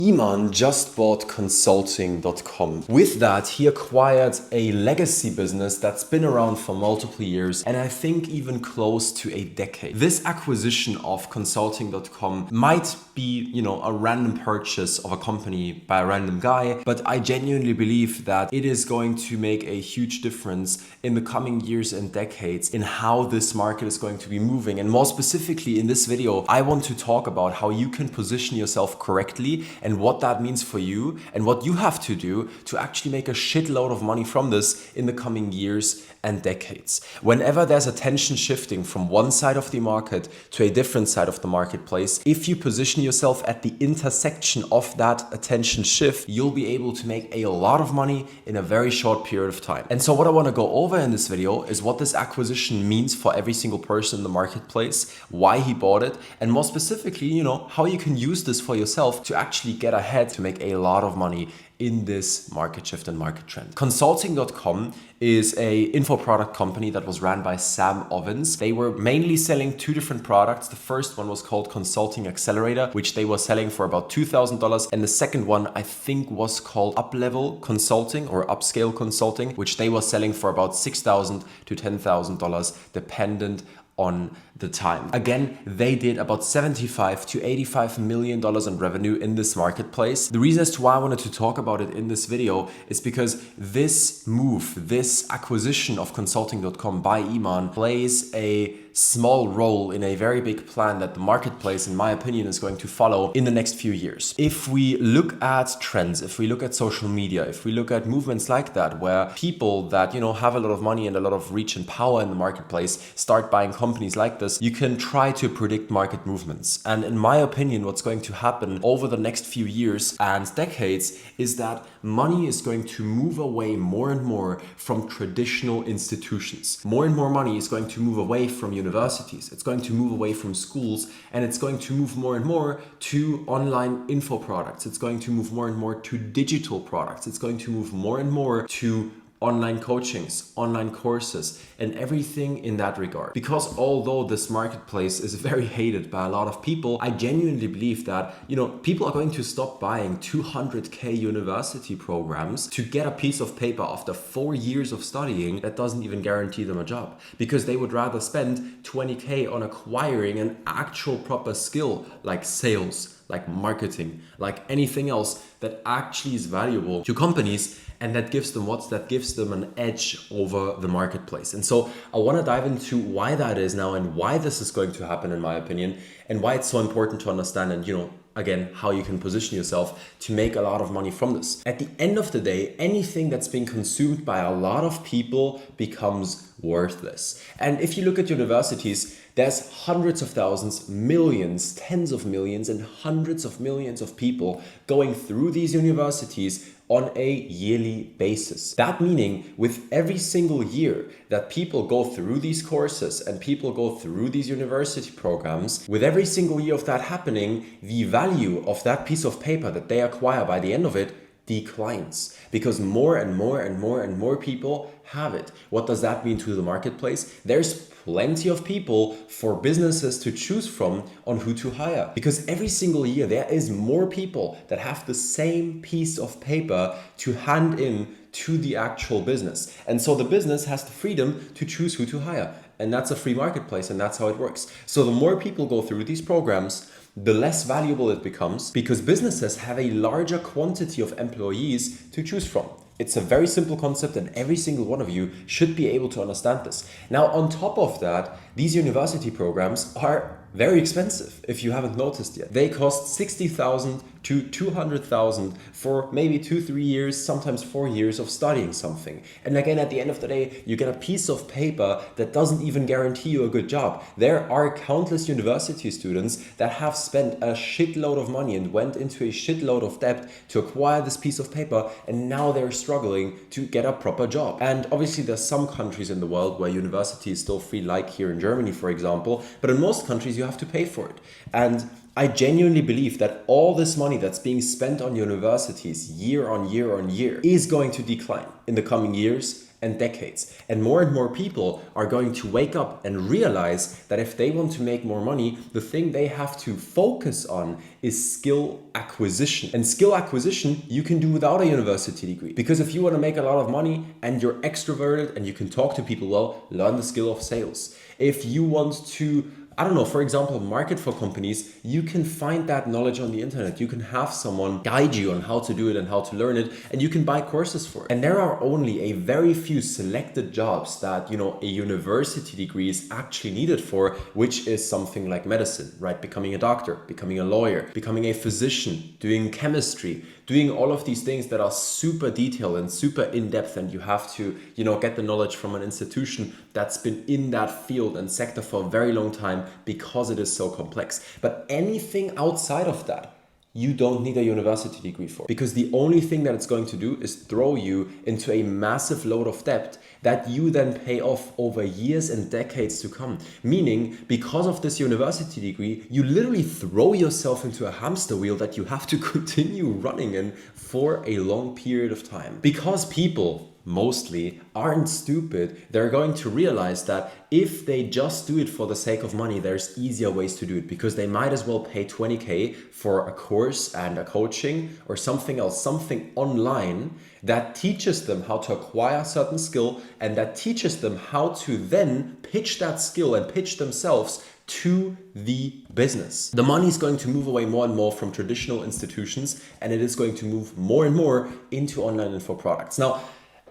Iman just bought consulting.com. With that, he acquired a legacy business that's been around for multiple years and I think even close to a decade. This acquisition of consulting.com might be, a random purchase of a company by a random guy, but I genuinely believe that it is going to make a huge difference in the coming years and decades in how this market is going to be moving. And more specifically in this video, I want to talk about how you can position yourself correctly and what that means for you and what you have to do to actually make a shitload of money from this in the coming years and decades. Whenever there's attention shifting from one side of the market to a different side of the marketplace, if you position yourself at the intersection of that attention shift, you'll be able to make a lot of money in a very short period of time. And so what I want to go over in this video is what this acquisition means for every single person in the marketplace, why he bought it, and more specifically, how you can use this for yourself to actually get ahead to make a lot of money in this market shift and market trend. Consulting.com is a info product company that was ran by Sam Ovens. They were mainly selling two different products. The first one was called Consulting Accelerator, which they were selling for about $2,000. And the second one, I think, was called Up-Level Consulting or Upscale Consulting, which they were selling for about $6,000 to $10,000, dependent on the time. Again, they did about $75 to $85 million in revenue in this marketplace. The reason as to why I wanted to talk about it in this video is because this move, this acquisition of consulting.com by Iman plays a small role in a very big plan that the marketplace, in my opinion, is going to follow in the next few years. If we look at trends, if we look at social media, if we look at movements like that, where people that, have a lot of money and a lot of reach and power in the marketplace start buying companies like this, you can try to predict market movements. And in my opinion, what's going to happen over the next few years and decades is that money is going to move away more and more from traditional institutions. More and more money is going to move away from universities. It's going to move away from schools, and it's going to move more and more to online info products. It's going to move more and more to digital products. It's going to move more and more to online coachings, online courses, and everything in that regard. Because although this marketplace is very hated by a lot of people, I genuinely believe that, people are going to stop buying 200K university programs to get a piece of paper after 4 years of studying that doesn't even guarantee them a job. Because they would rather spend 20K on acquiring an actual proper skill like sales, like marketing, like anything else that actually is valuable to companies, and that gives them That gives them an edge over the marketplace. And so I want to dive into why that is now and why this is going to happen, in my opinion, and why it's so important to understand and, again, how you can position yourself to make a lot of money from this. At the end of the day, anything that's being consumed by a lot of people becomes worthless. And if you look at universities, there's hundreds of thousands, millions, tens of millions, and hundreds of millions of people going through these universities on a yearly basis. That meaning with every single year that people go through these courses and people go through these university programs, with every single year of that happening, the value of that piece of paper that they acquire by the end of it declines, because more and more and more and more people have it. What does that mean to the marketplace? There's plenty of people for businesses to choose from on who to hire, because every single year there is more people that have the same piece of paper to hand in to the actual business. And so the business has the freedom to choose who to hire. And that's a free marketplace, and that's how it works. So the more people go through these programs, the less valuable it becomes, because businesses have a larger quantity of employees to choose from. It's a very simple concept, and every single one of you should be able to understand this. Now, on top of that, these university programs are very expensive, if you haven't noticed yet. They cost $60,000 to $200,000 for maybe 2-3 years, sometimes 4 years of studying something. And again, at the end of the day, you get a piece of paper that doesn't even guarantee you a good job. There are countless university students that have spent a shitload of money and went into a shitload of debt to acquire this piece of paper, and now they're struggling to get a proper job. And obviously there's some countries in the world where university is still free, like here in Germany, for example, but in most countries you have to pay for it. And I genuinely believe that all this money that's being spent on universities year on year on year is going to decline in the coming years and decades. And more people are going to wake up and realize that if they want to make more money, the thing they have to focus on is skill acquisition. And skill acquisition you can do without a university degree. Because if you want to make a lot of money and you're extroverted and you can talk to people well, learn the skill of sales. If you want to, I don't know, for example, market for companies, you can find that knowledge on the internet. You can have someone guide you on how to do it and how to learn it, and you can buy courses for it. And there are only a very few selected jobs that, a university degree is actually needed for, which is something like medicine, right? Becoming a doctor, becoming a lawyer, becoming a physician, doing chemistry, doing all of these things that are super detailed and super in-depth, and you have to, get the knowledge from an institution that's been in that field and sector for a very long time because it is so complex. But anything outside of that, you don't need a university degree for, because the only thing that it's going to do is throw you into a massive load of debt that you then pay off over years and decades to come. Meaning, because of this university degree, you literally throw yourself into a hamster wheel that you have to continue running in for a long period of time. Because people mostly aren't stupid, they're going to realize that if they just do it for the sake of money, there's easier ways to do it, because they might as well pay 20K for a course and a coaching or something else, something online that teaches them how to acquire a certain skill and that teaches them how to then pitch that skill and pitch themselves to the business. The money is going to move away more and more from traditional institutions, and it is going to move more and more into online info products. Now,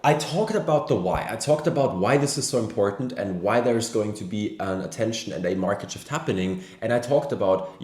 I talked about the why. I talked about why this is so important and why there's going to be an attention and a market shift happening. And I talked about,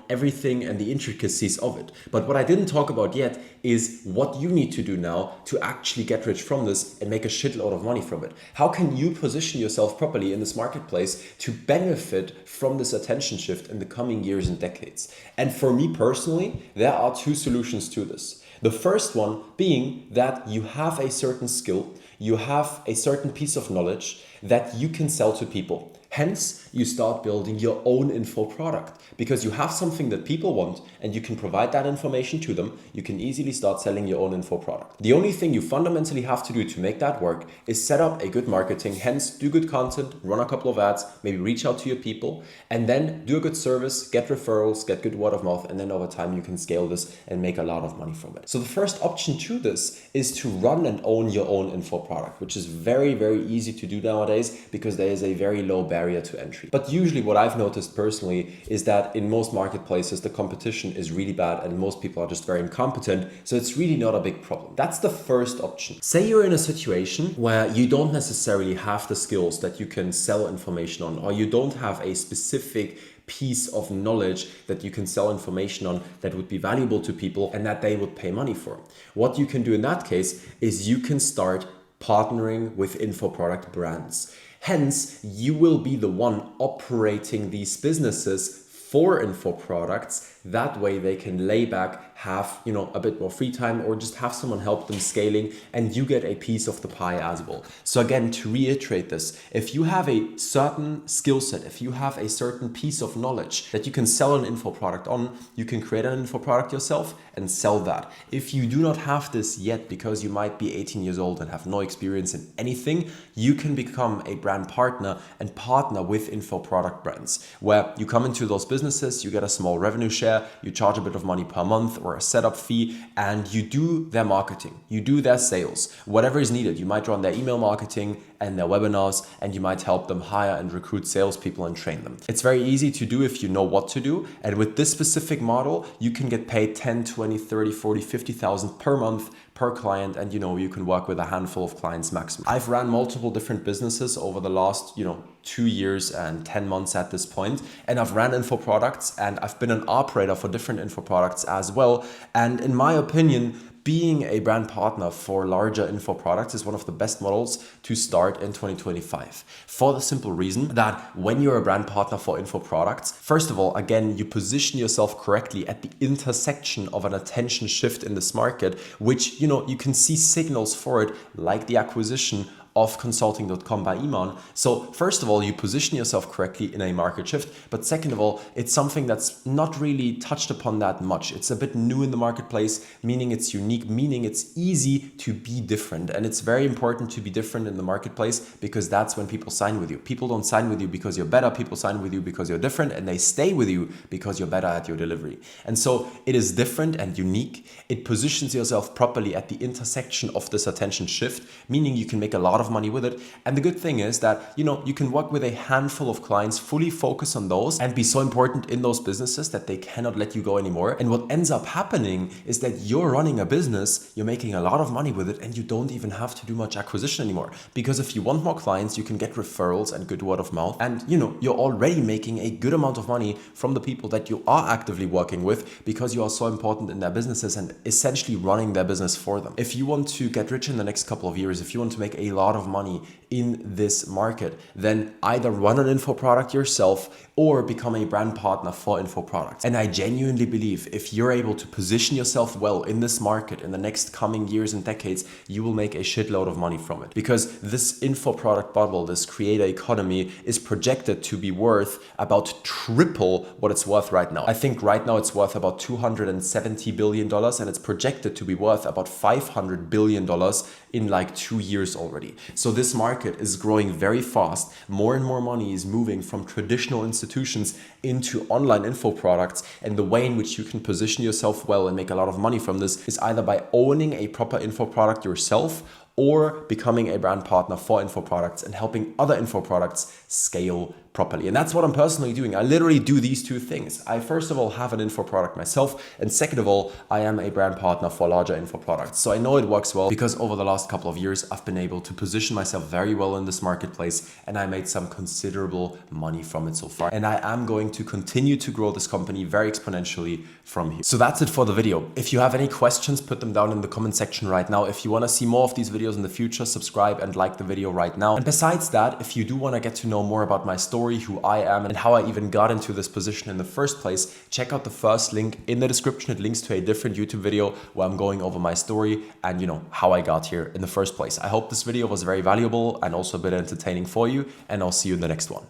everything and the intricacies of it. But what I didn't talk about yet is what you need to do now to actually get rich from this and make a shitload of money from it. How can you position yourself properly in this marketplace to benefit from this attention shift in the coming years and decades? And for me personally, there are two solutions to this. The first one being that you have a certain skill, you have a certain piece of knowledge that you can sell to people. Hence, you start building your own info product because you have something that people want and you can provide that information to them. You can easily start selling your own info product. The only thing you fundamentally have to do to make that work is set up a good marketing, hence do good content, run a couple of ads, maybe reach out to your people, and then do a good service, get referrals, get good word of mouth, and then over time you can scale this and make a lot of money from it. So the first option to this is to run and own your own info product, which is very, very easy to do nowadays because there is a very low barrier to entry. But usually what I've noticed personally is that in most marketplaces, the competition is really bad and most people are just very incompetent. So it's really not a big problem. That's the first option. Say you're in a situation where you don't necessarily have the skills that you can sell information on, or you don't have a specific piece of knowledge that you can sell information on that would be valuable to people and that they would pay money for. What you can do in that case is you can start partnering with info product brands. Hence, you will be the one operating these businesses for info products. That way they can lay back, have a bit more free time, or just have someone help them scaling, and you get a piece of the pie as well. So again, to reiterate this, if you have a certain skill set, if you have a certain piece of knowledge that you can sell an info product on, you can create an info product yourself and sell that. If you do not have this yet, because you might be 18 years old and have no experience in anything, you can become a brand partner and partner with info product brands, where you come into those businesses, you get a small revenue share, you charge a bit of money per month or a setup fee, and you do their marketing, you do their sales, whatever is needed. You might run their email marketing and their webinars, and you might help them hire and recruit salespeople and train them. It's very easy to do if you know what to do. And with this specific model, you can get paid 10, 20, 30, 40, 50,000 per month per client, and you can work with a handful of clients maximum. I've ran multiple different businesses over the last 2 years and 10 months at this point, and I've ran info products and I've been an operator for different info products as well. And in my opinion, being a brand partner for larger info products is one of the best models to start in 2025, for the simple reason that when you're a brand partner for info products, first of all, again, you position yourself correctly at the intersection of an attention shift in this market, which you can see signals for it, like the acquisition of consulting.com by Iman. So first of all, you position yourself correctly in a market shift. But second of all, it's something that's not really touched upon that much. It's a bit new in the marketplace, meaning it's unique, meaning it's easy to be different. And it's very important to be different in the marketplace because that's when people sign with you. People don't sign with you because you're better. People sign with you because you're different, and they stay with you because you're better at your delivery. And so it is different and unique. It positions yourself properly at the intersection of this attention shift, meaning you can make a lot of money with it. And the good thing is that, you can work with a handful of clients, fully focus on those, and be so important in those businesses that they cannot let you go anymore. And what ends up happening is that you're running a business, you're making a lot of money with it, and you don't even have to do much acquisition anymore. Because if you want more clients, you can get referrals and good word of mouth. And you're already making a good amount of money from the people that you are actively working with because you are so important in their businesses and essentially running their business for them. If you want to get rich in the next couple of years, if you want to make a lot of money in this market, then either run an info product yourself or become a brand partner for info products. And I genuinely believe if you're able to position yourself well in this market in the next coming years and decades, you will make a shitload of money from it. Because this info product bubble, this creator economy, is projected to be worth about triple what it's worth right now. I think right now it's worth about $270 billion, and it's projected to be worth about $500 billion in like 2 years already. So this market is growing very fast. More and more money is moving from traditional institutions into online info products. And the way in which you can position yourself well and make a lot of money from this is either by owning a proper info product yourself or becoming a brand partner for info products and helping other info products scale properly. And that's what I'm personally doing. I literally do these two things. I first of all have an info product myself, and second of all, I am a brand partner for larger info products. So I know it works well because over the last couple of years, I've been able to position myself very well in this marketplace, and I made some considerable money from it so far. And I am going to continue to grow this company very exponentially from here. So that's it for the video. If you have any questions, put them down in the comment section right now. If you want to see more of these videos in the future, subscribe and like the video right now. And besides that, if you do want to get to know more about my story, who I am, and how I even got into this position in the first place, check out the first link in the description. It links to a different YouTube video where I'm going over my story and how I got here in the first place. I hope this video was very valuable and also a bit entertaining for you, and I'll see you in the next one.